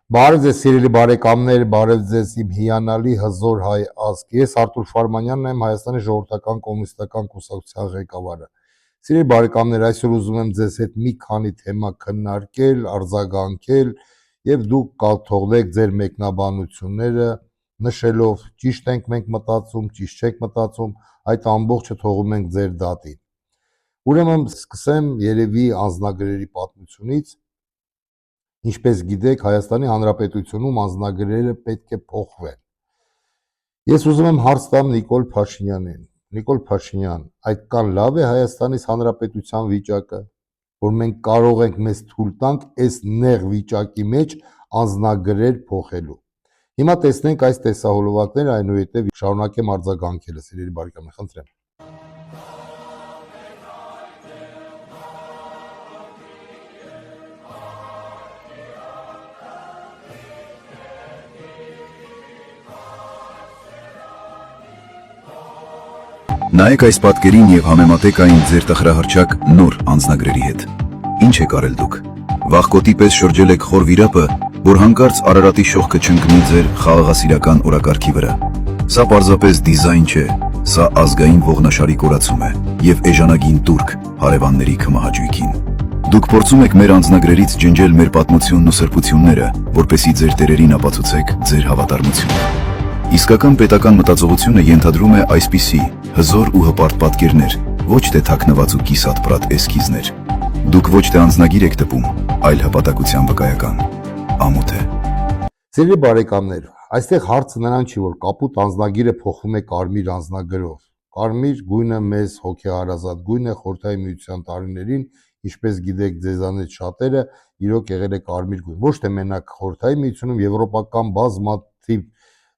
Բարև ձեզ սիրելի բարեկամներ, բարև ձեզ իմ հիանալի հզոր հայ ազգ։ Ես Արտուր Ֆարմանյանն եմ, Հայաստանի ժողովրդական կոմունիստական կուսակցության ղեկավարը։ Սիրելի բարեկամներ, այսօր ուզում եմ ձեզ հետ մի քանի թեմա քննարկել, արձագանքել եւ դուք կթողնեք ձեր մեկնաբանությունները նշելով ճիշտ ենք մենք մտածում, ճիշտ չենք մտածում, այդ ամբողջը թողում ենք ձեր դատին։ Ուրեմն սկսեմ երևի անձնագրերի պատմությունից։ Ինչպես գիտեք, Հայաստանի Հանրապետությունում անձնագրերը պետք է փոխվեն։ Ես ուզում եմ հարց տամ Նիկոլ Փաշինյանին։ Նիկոլ Փաշինյան, այդքան լավ է Հայաստանի Հանրապետության վիճակը, որ մենք կարող ենք մեզ թույլ տանք այս նեղ վիճակի մեջ անձնագրեր փոխելու։ Հիմա տեսնենք այս տեսահոլովակները, այնուհետև շարունակեմ արձագանքելը, սիրելի բարեկամներ, խնդրեմ։ Նայեք այս պատկերին եւ համեմատեք այն ձեր տխրահռչակ նոր անձնագրերի հետ։ Ինչ եք արել դուք։ Վախկոտի պես շրջել եք խոր վիրապը, որ հանկարծ Արարատի շողքը չընկնի ձեր խաղաղասիրական օրակարգի վրա։ Սա պարզապես դիզայն չէ, սա ազգային ողնաշարի կորացում է եւ էժանագին турք հարևանների քմահաճույքին։ Դուք փորձում եք մեր անձնագրերից ջնջել մեր պատմությունն ու սրբությունները, որպեսզի ձեր տերերին ապացուցեք ձեր հավատարմությունը։ Իսկական պետական մտածողությունը ենթադրում է այսպիսի հզոր ու հպարտ պատկերներ, ոչ թե թաքնված ու կիսատ-պրատ էսքիզներ։ Դուք ոչ թե անձնագիր եք տպում, այլ հպատակության վկայական։ Ամոթ է։ Սիրելի բարեկամներ, այստեղ հարցը նրան չի, որ կապուտ անձնագիրը փոխվում է կարմիր անձնագրով։ Կարմիր գույնը մեզ հոգեհարազատ գույն է Խորհրդային Միության տարիներին, ինչպես գիտեք ձեզանից շատերը, իրոք եղել է կարմիր գույն։ Ոչ թե մենակ Խորհրդային Միությունում, եվրոպական բազմաթիվ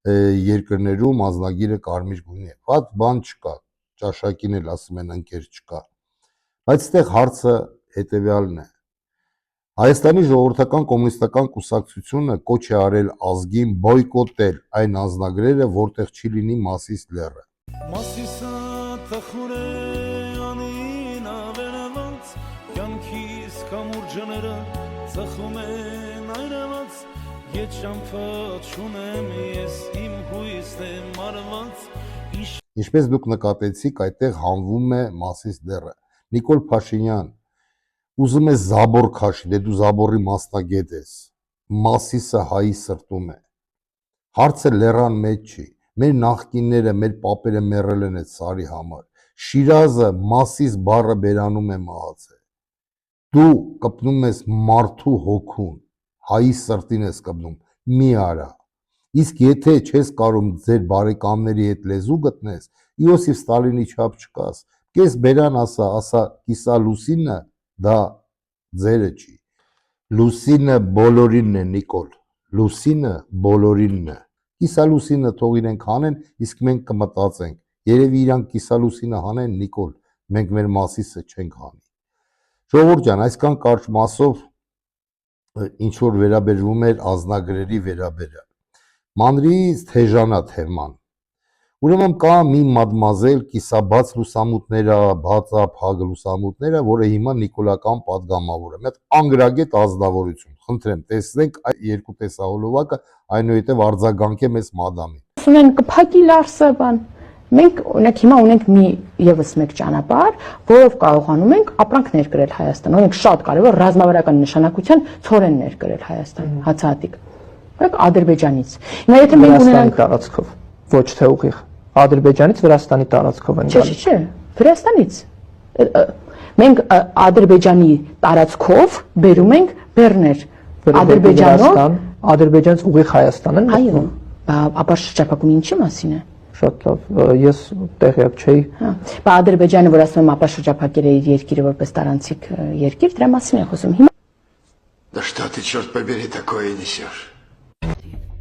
երկրներում անձնագիրը կարմիր գույն է։ Ված բան չկա, ճաշակին էլ ասում են ընկեր չկա։ Բայց այստեղ հարցը հետևյալն է։ Հայաստանի ժողովրդական կոմունիստական կուսակցությունը կոչ է արել ազգին բոյկոտել այն անձնագրերը, որտեղ չի լինի Մասիս լեռը։ Մասիսը տխուր է անին ավերված, կյանքիս կամուրջները ծխում են այրված, Ետ շամփոթ շունեմ ես իմ հույսն եմ մարված։ Ինչպես դուք նկատեցիք, այդտեղ հանվում է Մասիս լեռը։ Նիկոլ Փաշինյան, ուզում է զաբոր քաշի, դե դու զաբորի մասնագետ ես։ Մասիսը հայի սրտում է։ Հարցը լեռան մեջ չի։ Մեր նախկինները, մեր պապերը մեռել են այդ սարի համար։ Շիրազը Մասիս բառը բերանում է մահացել։ Դու կպնում ես մարդու հոգուն, հայի սրտին ես կպնում, մի արա։ Իսկ եթե չես կարող ձեր բարեկամների հետ լեզու գտնես, Իոսիֆ Ստալինի չափ չկաս, կես բերան ասա կիսա լուսինը, դա ձերը չի։ Լուսինը բոլորինն է, Նիկոլ, լուսինը բոլորինն է։ Կիսա լուսինը թող իրենք հանեն, իսկ մենք կմտածենք, երևի իրանք կիսա լուսինը հանեն, Նիկոլ, մենք մեր Մասիսը չենք հանի։ Ժողովուրդ ջան, այսքան կարճ մասով ինչ որ վերաբերվում էր անձնագրերի վերաբերյալ։ Մանրից թեժանա թեման։ Ուրեմն կա մի մադմազել կիսաբաց լուսամուտները, բացափակ լուսամուտները, որը հիմա նիկոլական պատգամավոր է։ Մի հատ անգրագետ ազնվորություն։ Խնդրեմ, տեսնենք այդ երկու տեսահոլովակը, այնուհետև արձագանքեմ այս մադամին։ Ասում են կփակի Լարսը բան։ Մենք օրինակ հիմա ունենք մի եւս մեկ ճանապարհ, որով կարողանում ենք ապրանք ներկրել Հայաստան։ Օրինակ շատ կարևոր ռազմավարական նշանակության ցորեն ներկրել Հայաստան, հացահատիկ։ Օրինակ Ադրբեջանից։ Հիմա եթե մենք ունենանք տարածքով, ոչ թե ուղիղ Ադրբեջանից Վրաստանի տարածքով են գալիս։ Չէ, Վրաստանից։ Մենք Ադրբեջանի տարածքով բերում ենք բեռներ։ Ադրբեջանով Ադրբեջանից ուղիղ Հայաստան են։ Այո, ապա շրջափակումը ինչի մասին է։ Շատ լավ, ես տեղյակ չէի։ Բա Ադրբեջանը, որ ասում եմ, ապա շրջափակել է իր երկիրը որպես տարանցիկ երկիր, դրա մասին է խոսում։ Հիմա Да что ты, черт побери, такое несешь?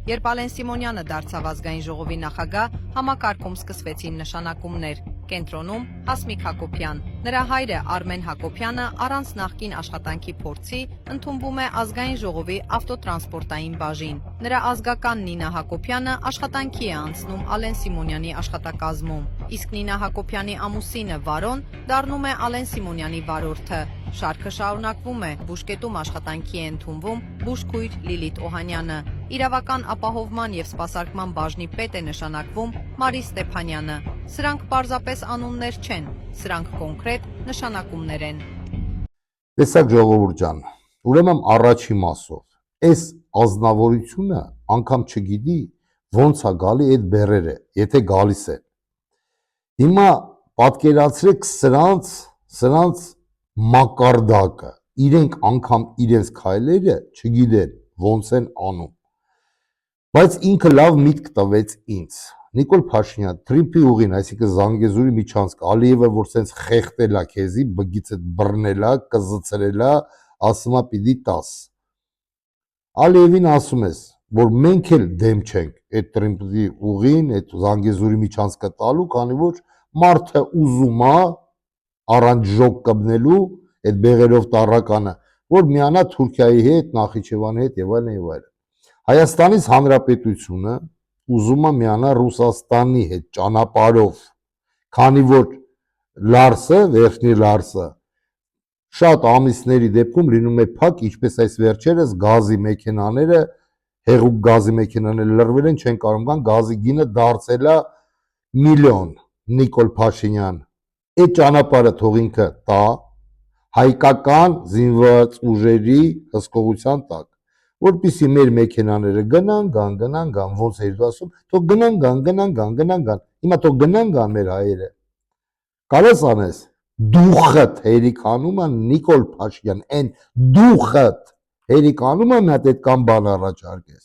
Երբ Ալեն Սիմոնյանը դարձավ ազգային ժողովի նախագահ, համակարգում սկսվեցին նշանակումներ։ Կենտրոնում Հասմիկ Հակոբյան։ Նրա հայրը Արմեն Հակոբյանը առանց նախկին աշխատանքի փորձի ընդունվում է ազգային ժողովի ավտոտրանսպորտային բաժին։ Նրա ազգական Նինա Հակոբյանը աշխատանքի է անցնում Ալեն Սիմոնյանի աշխատակազմում, իսկ Նինա Հակոբյանի ամուսինը Վարոն դառնում է Ալեն Սիմոնյանի վարորդը։ Շարքը շարունակվում է, բուժկետում աշխատանքի է ընդունվում բուժքույր Լիլիթ Օհանյանը։ Իրավական ապահովման եւ սպասարկման բաժնի պետ է նշանակվում Մարի Ստեփանյանը։ Սրանք պարզապես անուններ չեն, սրանք կոնկրետ նշանակումներ են։ Տեսակ ժողովուրդ ջան, ուրեմն առաջի մասով այս ազնվորությունը անգամ չգիտի ոնց է գալի այդ բերերը, եթե գալիս է։ Հիմա պատկերացրեք սրանց մակարդակը, իրենք անգամ իրենց քայլերը չգիտեն ոնց են անում։ Բայց ինքը լավ միտք տվեց ինձ։ Նիկոլ Փաշինյան, Թրիմփի ուղին, այսինքն Զանգեզուրի միջանցք, Ալիևը, որ սենց խեղտելա քեզի, բգից այդ բռնելա, կզծրելա, ասում է պիտի տաս։ Ալիևին ասում ես, որ մենք էլ դեմ չենք այդ Թրիմփի ուղին, այդ Զանգեզուրի միջանցքը տալու, քանի որ մարդը ուզում է առանց ժոկ կբնելու այդ բեղերով տառականը, որ միանա Թուրքիայի հետ, Նախիջևանի հետ եւ այլն եւ այլն։ Հայաստանից Հանրապետությունը ուզում է միանա Ռուսաստանի հետ ճանապարհով, քանի որ Լարսը, վերջնի Լարսը շատ ամիսների դեպքում լինում է փակ, ինչպես այս վերջերս գազի մեքենաները, հեղուկ գազի մեքենաները լրվել են, չեն կարող գան, գազի գինը դարձել է միլիոն։ Նիկոլ Փաշինյան, այդ ճանապարհը թող ինքը տա հայկական զինված ուժերի հսկողության տակ, որպեսզի մեր մեքենաները գնան, ոնց էր ասում, թող գնան, հիմա թող գնան մեր հայերը։ Կարես անես, դուխդ հերիքանում է Նիկոլ Փաշինյան, այն դուխդ հերիքանում է մի հատ այդքան բան առաջարկես։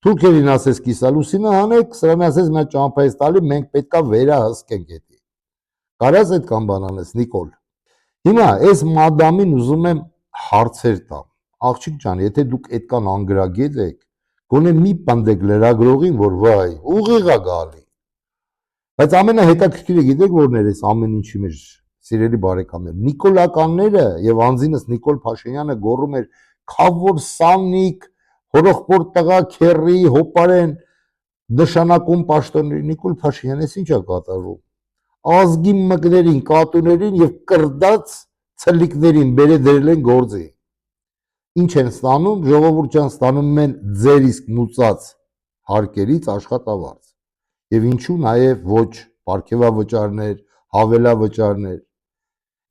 Թուրքերին ասես կիսալուսինը հանեք, սրան ասես մի ճամփա ես տալի, մենք պետքա վերահսկենք էդի։ Կարես այդքան բան անես, Նիկոլ։ Հիմա այս մադամին ուզում եմ հարցեր տամ։ Աղջիկ ջան, եթե դուք այդքան անգրագետ եք, գոնե մի պնդեք լրագրողին, որ վայ, ուղիղ է գալի։ Բայց ամենահետաքրքիրը գիտեք որն էր այս ամեն ինչի մեջ, սիրելի բարեկամներ, նիկոլականները եւ անձինս Նիկոլ Փաշինյանը գոռում էր «Քավոր սանիկ, հորոխբոր տղա, քերի, հոպարեն» նշանակում պաշտոնների։ Նիկոլ Փաշինյանը ինչ է կատարում։ Ազգի մկներին, կատուներին եւ կրդած ցլիկներին բերե դրել են գործի։ Ինչ են ստանում, ժողովուրդ ջան, ստանում են ձեր իսկ նուծած հարկերից աշխատավարձ։ Եվ ինչու նաև ոչ պարգևավճարներ, հավելավճարներ։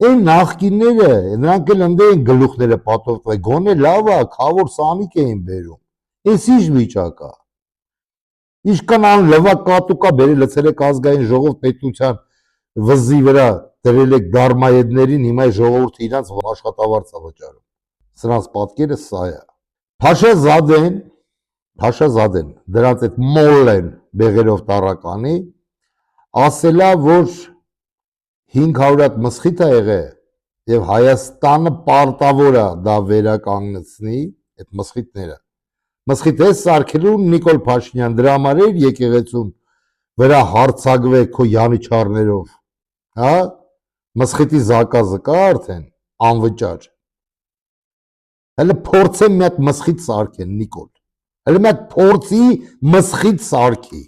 Այն նախկինները, նրանք էլ ընդ են գլուխները պատովտվել, գոնե լավ է, քավոր սանիկ էին բերում։ Էս ինչ վիճակ է։ Ինչքան լվակատուկա բերել լցել եք ազգային ժողով պետության վզի վրա դրել եք դարմայեդներին, հիմա ժողովուրդը իրանց աշխատավարձ է վճարում։ Սրանց պատկերը սա է։ Փաշազադեն, դրանց այդ մոլլեն բեղերով տառականի, ասելա, որ 500 հատ մսխիթ է եղել եւ Հայաստանը պարտավոր է դա վերականգնեցնի, այդ մսխիթները։ Մսխիթ է սարքելու Նիկոլ Փաշինյան, դրա համար էր եկեղեցում վրա հարցակվե քո յանիչարներով, հա? Մսխիթի զակազը կա արդեն անվճար։ Հələ փորձեմ մի հատ մսխիթ սարքեն Նիկոլ։ Հələ մի հատ փորձի մսխիթ սարքի։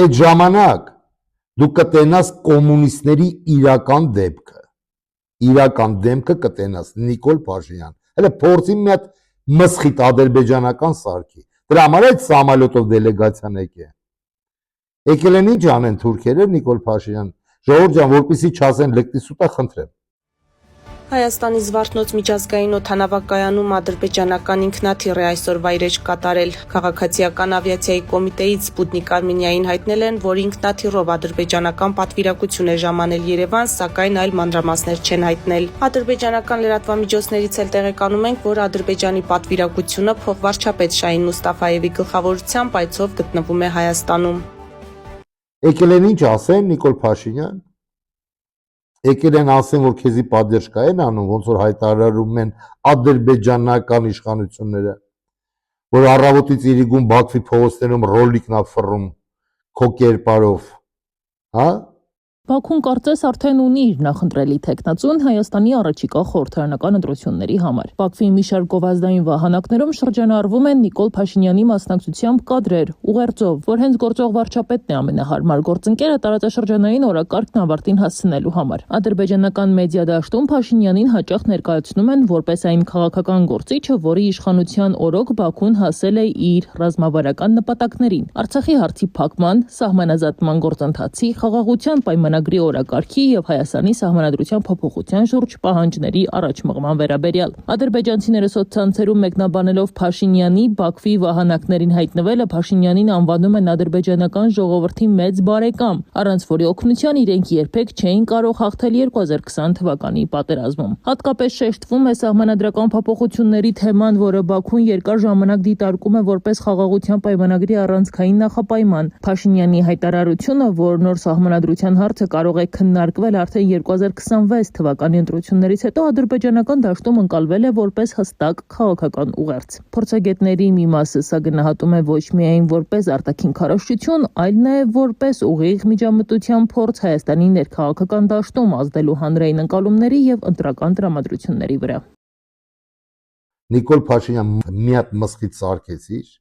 Այդ ժամանակ դու կտենաս կոմունիստների իրական դեմքը կտենաս Նիկոլ Փաշինյան։ Հələ փորձի մի հատ մսխիթ ադրբեջանական սարքի։ Դրա համար այդ սամալյոտով դելեգացիան եկել են ինչ անեն թուրքերը Նիկոլ Փաշինյան։ Ժողովուրդ ջան, որպեսզի չասեն լկտի սուտա, խնդրեմ։ Հայաստանի Զվարթնոց միջազգային օդանավակայանում ադրբեջանական ինքնաթիռ է այսօր վայրեջք կատարել։ Քաղաքացիական ավիացիայի կոմիտեից Սպուտնիկ Արմենիային հայտնել են, որ ինքնաթիռով ադրբեջանական պատվիրակություն է ժամանել Երևան, սակայն այլ մանրամասներ չեն հայտնել։ Ադրբեջանական լրատվամիջոցներից էլ տեղեկանում ենք, որ Ադրբեջանի պատվիրակությունը փոխվարչապետ Շահին Մուստաֆայևի գլխավորությամբ այցով գտնվում է Հայաստանում։ Եկել են ինչ ասեն Նիկոլ Փաշինյան։ Եկել են ասեն, որ քեզի պատերժկա են անում, ոնց որ հայտարարում են ադրբեջանական իշխանությունները։ որ առավոտից իրիկուն Բաքվի փողոցներում ռոլիկն ա ֆռում քո կերպարով, հա? Բաքուն կարծես արդեն ունի իր նախընտրելի թեկնածուն Հայաստանի առաջիկա խորհրդարանական ընտրությունների համար։ Բաքվի մի շարք գովազդային վահանակներում շրջանառվում են Նիկոլ Փաշինյանի մասնակցությամբ կադրեր, ուղերձով, որ հենց գործող վարչապետն է ամենահարմար գործընկերը տարածաշրջանային օրակարգն ավարտին հասցնելու համար։ Ադրբեջանական մեդիա դաշտում Փաշինյանին հաճախ ներկայացնում են որպես այն քաղաքական գործիչը, որի իշխանության օրոք Բաքուն հասել է իր ռազմավարական նպատակներին։ Արցախի հարցի փակման, սահմանազատման գործընթացի, խաղաղության պայմանագրի օրակարգի եւ Հայաստանի սահմանադրության փոփոխության շուրջ պահանջների առաջմղման վերաբերյալ։ Ադրբեջանցիները սոցցանցերում մեկնաբանելով Փաշինյանի Բաքվի վահանակներին հայտնվելը Փաշինյանին անվանում են ադրբեջանական ժողովրդի մեծ բարեկամ, առանց որի օգնության իրենք երբեք չէին կարող հաղթել 2020 թվականի պատերազմում։ Հատկապես շեշտվում է սահմանադրական փոփոխությունների թեման, որը Բաքուն երկար ժամանակ դիտարկում է որպես խաղաղության պայմանագրի առանցքային նախապայման։ Փաշինյանի հայտարարությունը, որ նոր սահմանադրության հարցը կարող է քննարկվել արդեն 2026 թվականի ընտրություններից հետո ադրբեջանական դաշտում ընկալվել է որպես հստակ քաղաքական ուղերձ։ Փորձագետների մի մասը սա գնահատում է ոչ միայն որպես արտաքին քարոզչություն, այլ նաև որպես ուղիղ միջամտության փորձ Հայաստանի ներքաղաքական դաշտում ազդելու հանրային ընկալումների եւ ընտրական տրամադրությունների վրա։ Նիկոլ Փաշինյան մի հատ մսխիթ սարքեցիր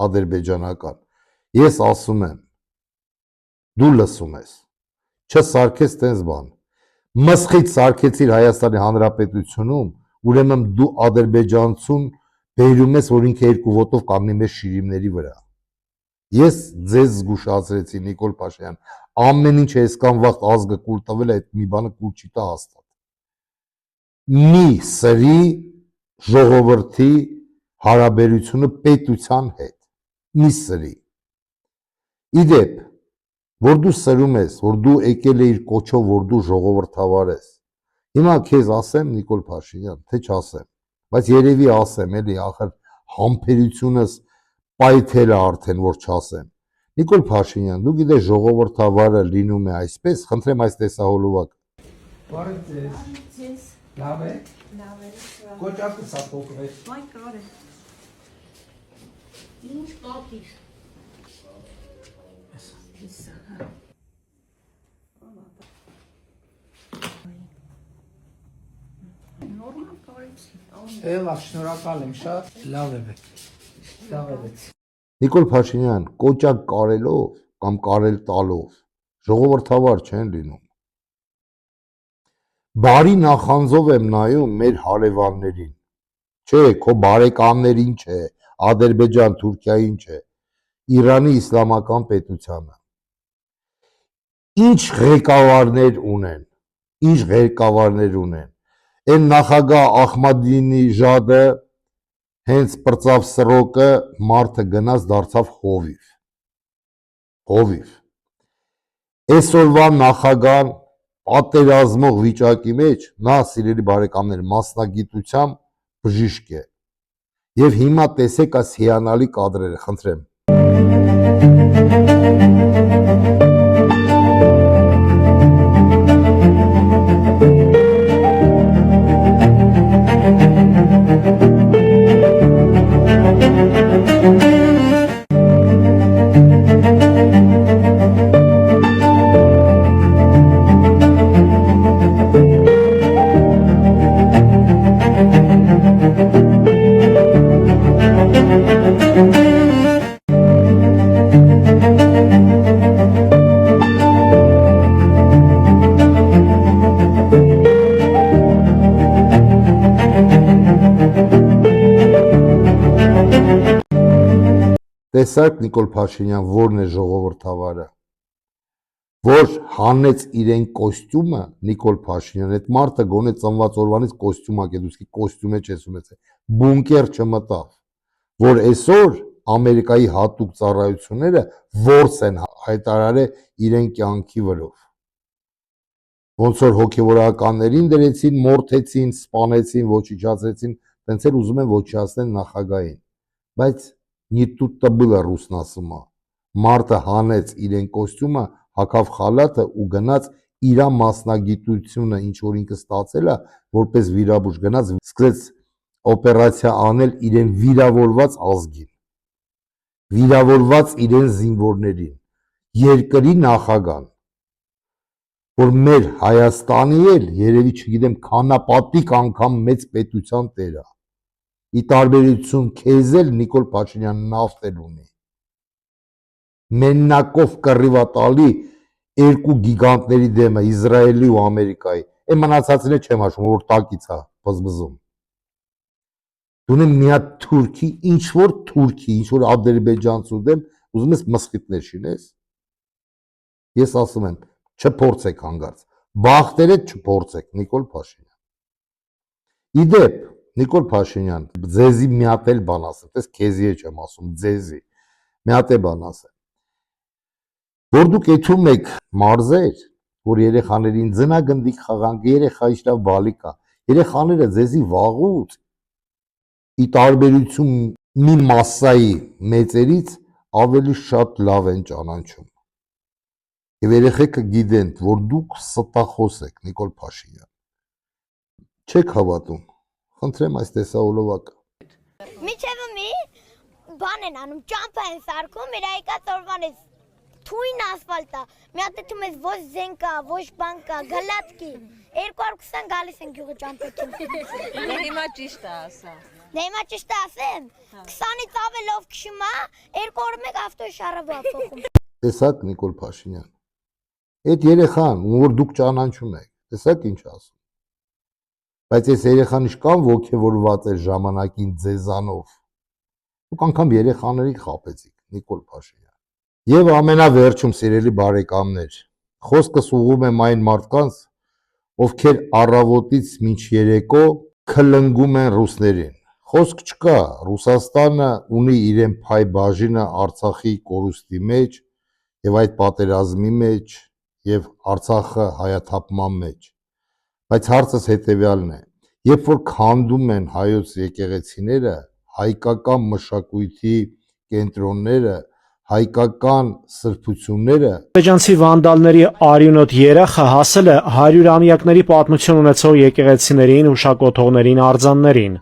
ադրբեջանական։ Ես ասում եմ, դու լսում ես, չսարքես տես բան։ Մսխիթ սարքեցիր Հայաստանի Հանրապետությունում, ուրեմն դու ադրբեջանցուն բերում ես, որ ինքը երկու ոտով կանգնի մեր շիրիմների վրա։ Ես ձեզ զգուշացրեցի, Նիկոլ Փաշինյան, ամեն ինչ այսքան վաղ ազգը կուլ տվել է, այդ մի բանը կուլ չի տա հաստատ։ Մի սրի ժողովրդի հարաբերությունը պետության հետ, մի սրի։ Իդեպ, որ դու սրում ես, որ դու եկել էիր կոչով, որ դու ժողովրդավար ես։ Հիմա քեզ ասեմ, Նիկոլ Փաշինյան, թե չասեմ, բայց երևի ասեմ, էլի, ախր համբերությունս պայթել է արդեն, որ չասեմ։ Նիկոլ Փաշինյան, դու գիտես ժողովրդավարը լինում է այսպես, խնդրեմ այս տեսահոլովակ։ Բարև ձեզ։ Լավ է։ Լավ է։ Կոճակը սա փոխվել։ Վայ կարե։ Ինչ կապիր։ Նորմալ կարեցի։ Լավ, շնորհակալ եմ շատ։ Լավ է։ Լավ է։ Նիկոլ Փաշինյան, կոճակ կարելով կամ կարել տալով ժողովրդավար չեն լինում։ Բարի նախանձով եմ նայում մեր հարևաններին։ Չէ, քո բարեկամներին չէ, Ադրբեջան, Թուրքիային չէ, Իրանի իսլամական պետությանը։ Ինչ ղեկավարներ ունեն։ Այն նախագահ Ախմադինեժադը հենց պրծավ սրոկը, մարդը գնաց դարձավ հովիվ։ Այսօրվա նախագահան պատերազմող վիճակի մեջ, նա սիրելի բարեկամներ, մասնագիտությամբ բժիշկ է։ Եվ հիմա տեսեք այս հիանալի կադրերը, խնդրեմ։ Տեսակ Նիկոլ Փաշինյան, որն է ժողովրդավարը, որ հանեց իրեն կոստյումը, Նիկոլ Փաշինյան, այդ մարդը գոնե ծնված օրվանից կոստյում ա գետուսկի կոստյում է չես ունեցել, բունկեր չմտավ, որ այսօր Ամերիկայի հատուկ ծառայությունները որս են հայտարարել իրեն կյանքի վրով։ Ոնց որ հոգևորականներին դրեցին, մորթեցին, սպանեցին, ոչնչացրեցին, տենց էլ ուզում են ոչնչացնել նախագահին, բայց не тут-то было ռուսնասումը։ Մարդը հանեց իրեն կոստյումը, հագավ խալաթը ու գնաց իր մասնագիտությունը, ինչ որ ինքը ստացել է, որպես վիրաբույժ գնաց սկսեց օպերացիա անել իրեն վիրավորված ազգին, վիրավորված իրեն զինվորներին, երկրի նախագահան, որ մեր Հայաստանի էլ երևի չգիտեմ քանապատիկ անգամ մեծ պետության տերը։ Ի տարբերություն քեզ էլ Նիկոլ Փաշինյանը նավթ էլ ունի։ Մեննակով կռիվատալի երկու գիգանտների դեմը Իսրայելի ու Ամերիկայի։ Այն մնացածները չեմ հաշվում, որ տակից է բզբզում։ Դու մի հատ թուրքի, ինչ որ ադրբեջանցու դեմ ուզում ես մսխիթներ շինես։ Ես ասում եմ, չփորձեք հանգարց։ Բախտերդ չփորձեք, Նիկոլ Փաշինյան։ Իդեպ, Նիկոլ Փաշինյան, ձեզի մի հատ էլ բան ասեմ, տես քեզի չեմ ասում, ձեզի։ Մի հատ էլ բան ասեմ։ Որ դուք եթում եք մարզեր, որ երեխաներին ձնագնդիկ խաղանք, երեխայի շտավ բալիկա, երեխաները ձեզի վաղուց ի տարբերություն մի մասսայի մեծերից ավելի շատ լավ են ճանաչում։ Եվ երեխեքը գիտեն, որ դուք ստախոս եք, Նիկոլ Փաշինյան։ Չեք հավատում։ Խնդրեմ այս տեսահոլովակը։ Միջևը մի բան են անում, ճամփա են սարքում, իր այկած օրվանից թույն ասֆալտա, մի հատ դու մեզ ոչ զենկա, ոչ բանկա, գալատկի, 220 գալիս են գյուղը ճամփեթում։ Հիմա ճիշտ է ասա։ Դե հիմա ճիշտ է ասեմ, 20-ից ավելով քշում է, 2 օր մեկ ավտոյի շարավա փոխում։ Տեսակ Նիկոլ Փաշինյան։ Այդ երեխան, որ դուք ճանաչում եք, տեսակ ինչ ասում։ Բայց այս երեխան իշքան ոգևորված է ժամանակին ձեզանով։ Դուք անգամ երեխաների խաբեցիք, Նիկոլ Փաշինյան։ Եվ ամենավերջում, սիրելի բարեկամներ, խոսքս ուղղում եմ այն մարդկանց, ովքեր առավոտից մինչ երեկո քլնգում են ռուսներին։ Խոսք չկա, Ռուսաստանը ունի իրեն փայ բաժինը Արցախի կորուստի մեջ եւ այդ պատերազմի մեջ եւ Արցախը հայաթափման մեջ։ Բայց հարցս հետեւյալն է. երբ որ քանդում են հայոց եկեղեցիները, հայկական մշակույթի կենտրոնները, հայկական սրբությունները, Ադրբեջանցի վանդալների արյունոտ երախը հասել է 100-ամյակների պատմություն ունեցող եկեղեցիներին, հուշակոթողներին, արձաններին։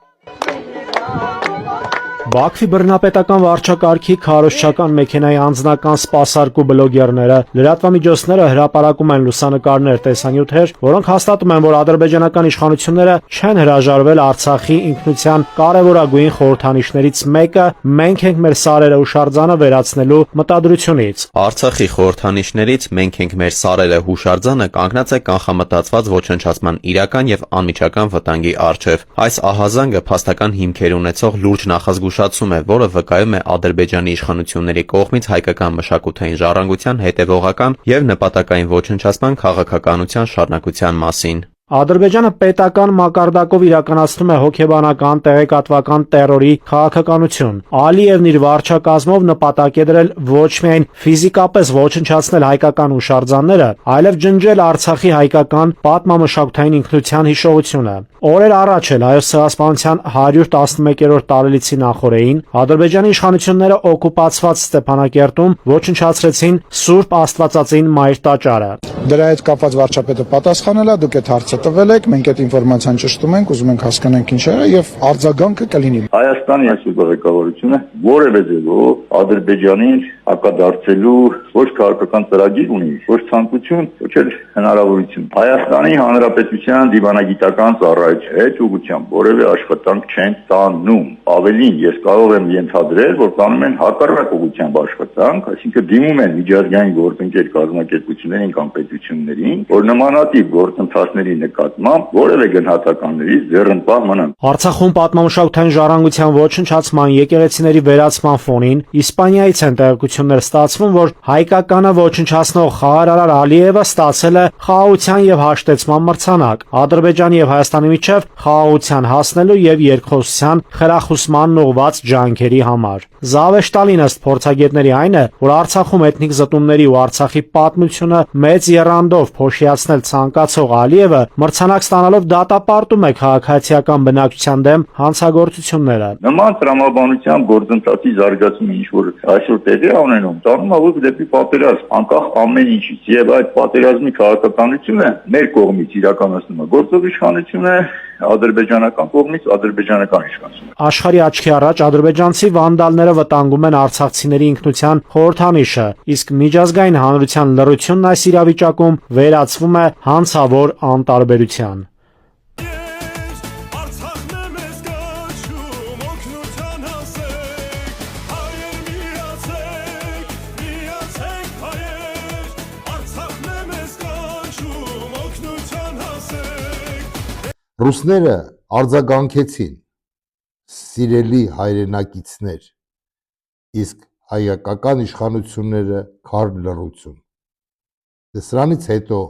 Բաքվի բռնապետական վարչակարգի քարոզչական մեքենայի անձնական սպասարկու բլոգերները, լրատվամիջոցները հրապարակում են լուսանկարներ, տեսանյութեր, որոնք հաստատում են, որ ադրբեջանական իշխանությունները չեն հրաժարվել Արցախի ինքնության կարևորագույն խորհրդանիշներից մեկը մենք ենք մեր սարերը հուշարձանը վերացնելու մտադրությունից։ Արցախի խորհրդանիշներից մենք ենք մեր սարերը հուշարձանը կանգնած է կանխամտածված ոչնչացման իրական եւ անմիջական վտանգի առջև։ Այս ահազանգը փաստական հիմքեր ունեցող լուրջ նախազգուշացում է, որը վկայում է Ադրբեջանի իշխանությունների կողմից հայկական մշակութային ժառանգության հետևողական եւ նպատակային ոչնչացման քաղաքականության շարունակության մասին։ Ադրբեջանը պետական մակարդակով իրականացնում է հոգեբանական, տեղեկատվական տերորի քաղաքականություն։ Ալիևն իր վարչակազմով նպատակ է դրել ոչ միայն ֆիզիկապես ոչնչացնել հայկական հուշարձանները, այլև ջնջել Արցախի հայկական պատմամշակութային ինքնության հիշողությունը։ Օրեր առաջ էլ Հայոց ցեղասպանության 111-րդ տարելիցի նախօրեին Ադրբեջանի իշխանությունները օկուպացված Ստեփանակերտում ոչնչացրեցին Սուրբ Աստվածածին Մայր տաճարը։ Դրա հետ կապված վարչապետը պատասխանել է, դուք այդ հարցը տվել եք, մենք այդ ինֆորմացիան ճշտում ենք, ուզում ենք հասկանանք ինչ է եւ արձագանքը կլինի։ Հայաստանի այսօր ղեկավարությունը որևէ ձևով Ադրբեջանին հակադարձելու ոչ քաղաքական ծրագիր ունի, ոչ ցանկություն, ոչ էլ հնարավորություն։ Հայաստանի Հանրապետության դիվանագիտական ծառայության հետ ուղղությամբ որևէ աշխատանք չեն տանում։ Ավելին, ես կարող եմ ենթադրել, որ տանում են հակառակ ուղղությամբ աշխատանք, այսինքն դիմում են միջազգային գործընկեր կազմակերպություններին կամ պետություններին, որ նմանատիպ գործընթացների նկատմամբ որևէ գնահատականներից ձեռնպահ մնան։ Արցախում պատմամշակութային ժառանգության ոչնչացման, եկեղեցիների վերացման ֆոնին Իսպանիայից են տեղեկություններ ստացվում, որ հայկականը ոչնչացնող Խաղարարար Ալիևը ստացել է խաղաղության եւ հաշտեցման մրցանակ Ադրբեջանի եւ Հայաստանի միջև խաղաղության հասնելու եւ երկխոսության խրախուսման ուղղված ջանքերի համար։ Զավեշտալին ըստ փորձագետների այն է, որ Արցախում էթնիկ զտումների ու Արցախի պատմությունը մեծ եռանդով փոշիացնել ցանկացող Ալիևը մրցանակ ստանալով դատապարտում է քաղաքացիական բնակչության դեմ հանցագործությունները։ Նման տրամաբանության գործընթացի զարգացումը ինչ որ այսօր տեղի է ունենում, տանում է ոչ դեպի պատերազմ, անկախ ամեն ինչից, եւ այդ պատերազմի քաղաքականությունը մեր կողմից իրականացնում է գործող իշխանությունը, ադրբեջանական կողմից ադրբեջանական իշխանություն։ Աշխարհի աչքի առաջ ադրբեջանցի վանդալները վտանգում են արցախցիների ինքնության խորհրդանիշը, իսկ միջազգային հանրության լռությունն այս իրավիճակում վերածվում է հանցավոր անտարբերության։ Ռուսները արձագանքեցին, սիրելի հայրենակիցներ, իսկ հայկական իշխանությունները քար լռություն։ Դե սրանից հետո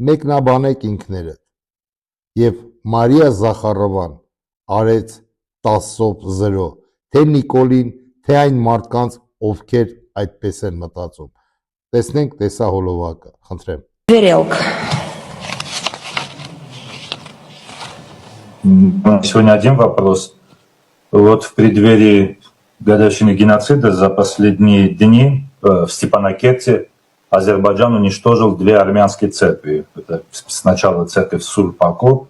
մեկնաբանեք ինքներդ, եւ Մարիա Զախարովան արեց 10-0, թե Նիկոլին, թե այն մարդկանց, ովքեր այդպես են մտածում։ Տեսնենք տեսահոլովակը, խնդրեմ։ Վերելք։ Сегодня один вопрос. Вот в преддверии годовщины геноцида за последние дни в Степанакерте Азербайджан уничтожил 2 армянские церкви. Это сначала церковь Сулпаков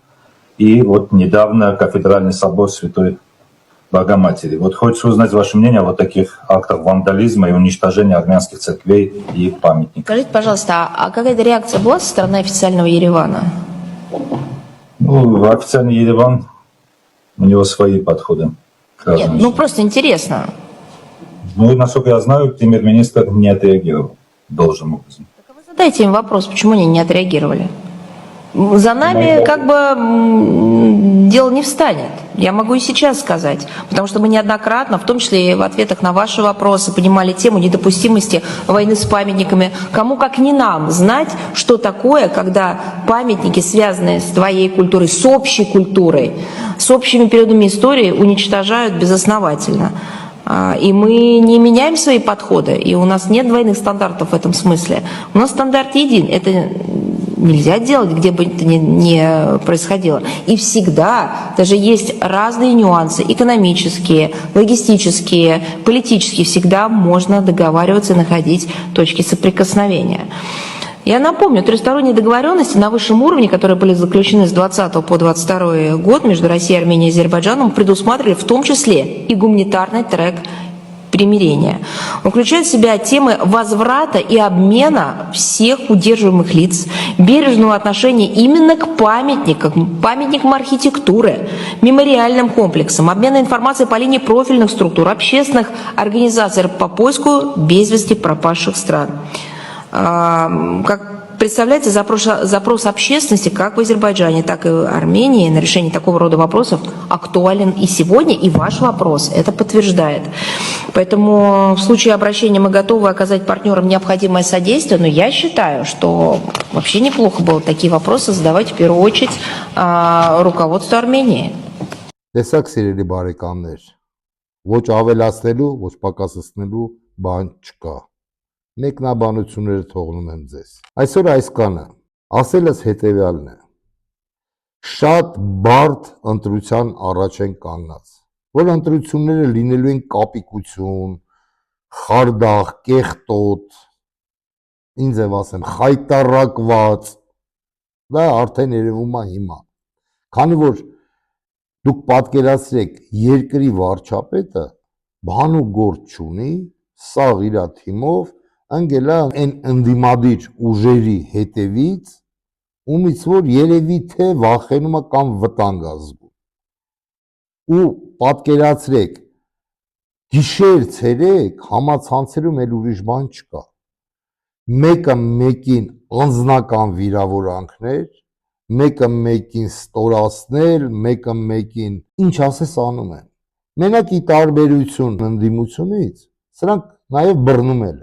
и вот недавно кафедральный собор Святой Богоматери. Вот хочется узнать ваше мнение о вот таких актах вандализма и уничтожения армянских церквей и памятников. Скажите, пожалуйста, а какая-то реакция была со стороны официального Еревана? Ну, официальный Ереван, у него свои подходы. Нет, ну просто интересно. Ну, и, насколько я знаю, премьер-министр не отреагировал должным образом. Задайте им вопрос, почему они не отреагировали. За нами как бы дело не встанет. Я могу и сейчас сказать. Потому что мы неоднократно, в том числе и в ответах на ваши вопросы, поднимали тему недопустимости войны с памятниками. Кому как не нам знать, что такое, когда памятники, связанные с твоей культурой, с общей культурой, с общими периодами истории, уничтожают безосновательно. И мы не меняем свои подходы, и у нас нет двойных стандартов в этом смысле. У нас стандарт един. Это нельзя делать, где бы это ни происходило. И всегда, даже есть разные нюансы, экономические, логистические, политические, всегда можно договариваться и находить точки соприкосновения. Я напомню, трехсторонние договоренности на высшем уровне, которые были заключены с 20 по 22 год между Россией, Арменией и Азербайджаном, предусматривали в том числе и гуманитарный трек примирения. Он включает в себя темы возврата и обмена всех удерживаемых лиц, бережного отношения именно к памятникам архитектуры, мемориальным комплексам, обмена информацией по линии профильных структур, общественных организаций по поиску без вести пропавших стран. Как представляете, запрос общественности как в Азербайджане, так и в Армении на решение такого рода вопросов актуален и сегодня, и ваш вопрос это подтверждает. Поэтому в случае обращения мы готовы оказать партнерам необходимое содействие, но я считаю, что вообще неплохо было такие вопросы задавать в первую очередь руководству Армении. Տեսակ սիրելի բարեկամներ, ոչ ավելացնելու, ոչ պակասեցնելու բան չկա։ Մեկնաբանությունները թողնում եմ ձեզ։ Այսօր այս կանը ասելս հետևյալն է. շատ բարդ ընտրության առաջ են կանգնած, որ ընտրությունները լինելու են կապիկություն, խարդախ, կեղտոտ, ինձ եմ ասեմ, խայտարակված, դա արդեն երևում է հիմա, քանի որ դուք պատկերացրեք երկրի վարչապետը բան ու գործ չունի, սաղ իրա թիմով ընկելա այն ընդդիմադիր ուժերի հետևից, ումից որ երևի թե վախենում է կամ վտանգ է զգում։ Ու պատկերացրեք, գիշեր ցերեկ համացանցերում էլ ուրիշ բան չկա։ Մեկը մեկին անձնական վիրավորանքներ, մեկը մեկին ստորացնել, մեկը մեկին ինչ ասես անում են։ Մենակ ի տարբերություն ընդդիմությունից, սրանք նաև բռնում են։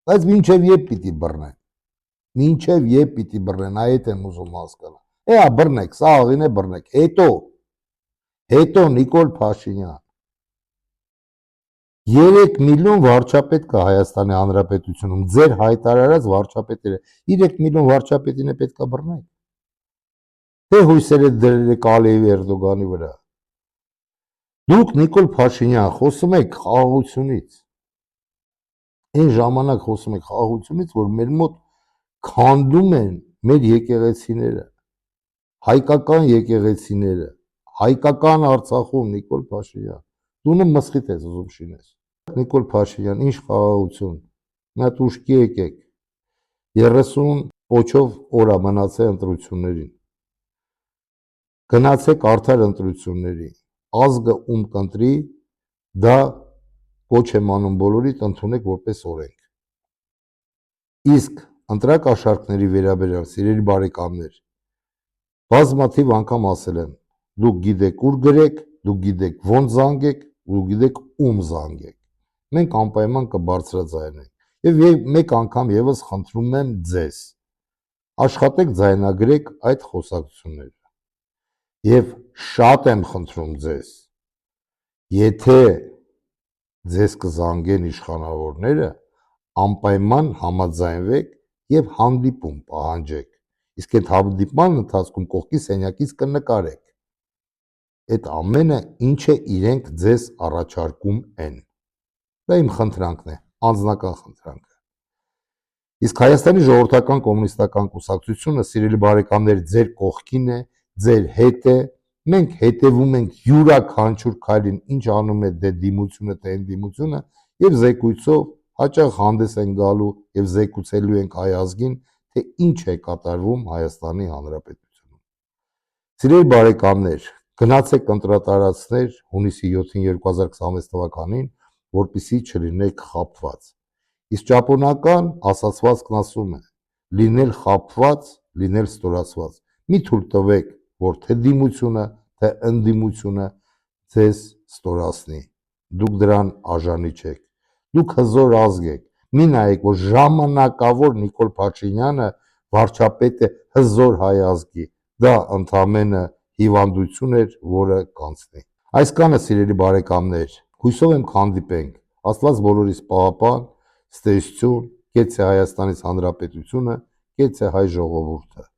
Բայց մինչև երբ պիտի բռնեն։ Մինչև երբ պիտի բռնեն, այդ եմ ուզում հասկանալ։ Էա բռնեք, սա աղին է բռնեք։ Հետո Նիկոլ Փաշինյան 3 միլիոն վարչապետ կա Հայաստանի Հանրապետությունում, ձեր հայտարարած վարչապետերը, 3 միլիոն վարչապետին է պետք է բռնեք։ Թե հույսերը դրել եք Ալիևի Էրդողանի վրա։ Դուք Նիկոլ Փաշինյան խոսում եք խաղաղությունից։ Այն ժամանակ խոսում եք խաղաղությունից, որ մեր մոտ քանդում են մեր եկեղեցիները, հայկական եկեղեցիները, հայկական Արցախում Նիկոլ Փաշինյան, դու նույն մսխիթ ես ուզում շինես։ Նիկոլ Փաշինյան, ինչ խաղաղություն, մի հատ ուշքի եկեք, 30 պոչով օր է մնացել ընտրություններին, գնացեք արդար ընտրությունների, ազգը ում կընտրի, դա կոչ եմ անում բոլորիդ ընդունեք որպես օրենք։ Իսկ ընտրակաշառքների վերաբերյալ սիրելի բարեկամներ, բազմաթիվ անգամ ասել եմ, դուք գիտեք ուր գրեք, դուք գիտեք ոնց զանգեք, դուք գիտեք ում զանգեք։ Մենք անպայման կբարձրաձայնենք։ Եվ մեկ անգամ եւս խնդրում եմ ձեզ, աշխատեք ձայնագրեք այդ խոսակցությունները։ Եվ շատ եմ խնդրում ձեզ, եթե ձեզ կզանգեն իշխանավորները, անպայման համաձայնվեք եւ հանդիպում պահանջեք։ Իսկ այդ հանդիպման ընթացքում կողքի սենյակից կնկարեք այդ ամենը, ինչը իրենք ձեզ առաջարկում են։ Դա իմ խնդրանքն է, անձնական խնդրանքը։ Իսկ Հայաստանի ժողովրդական կոմունիստական կուսակցությունը, սիրելի բարեկամներ, ձեր կողքին է, ձեր հետ է, մենք հետևում ենք յուրաքանչյուր քայլին, ինչ անում է դե դիմությունը, թե ընդդիմությունը, եւ զեկույցով հաճախ հանդես են գալու եւ զեկուցելու ենք հայ ազգին, թե ինչ է կատարվում Հայաստանի Հանրապետությունում։ Սիրելի բարեկամներ, գնացեք ընտրատարածքներ հունիսի 7-ին 2026 թվականին, որպեսզի չլինեք խաբված։ Իսկ ճապոնական ասացվածքն ասում է. լինել խաբված, լինել ստորացված։ Մի թույլ տվեք, որ թե դիմությունը, թե ընդդիմությունը ձեզ ստորացնի։ Դուք դրան արժանի չեք։ Դուք հզոր ազգ եք։ Մի նայեք, որ ժամանակավոր Նիկոլ Փաշինյանը վարչապետ է հզոր հայ ազգի։ Դա ընդամենը հիվանդություն էր, որը կանցնի։ Այսքանը, սիրելի բարեկամներ, հույսով եմ կհանդիպենք։ Աստված բոլորիս պահապան, ստեյցություն, կեցե Հայաստանից Հանրապետությունը, կեցե հայ ժողովուրդը։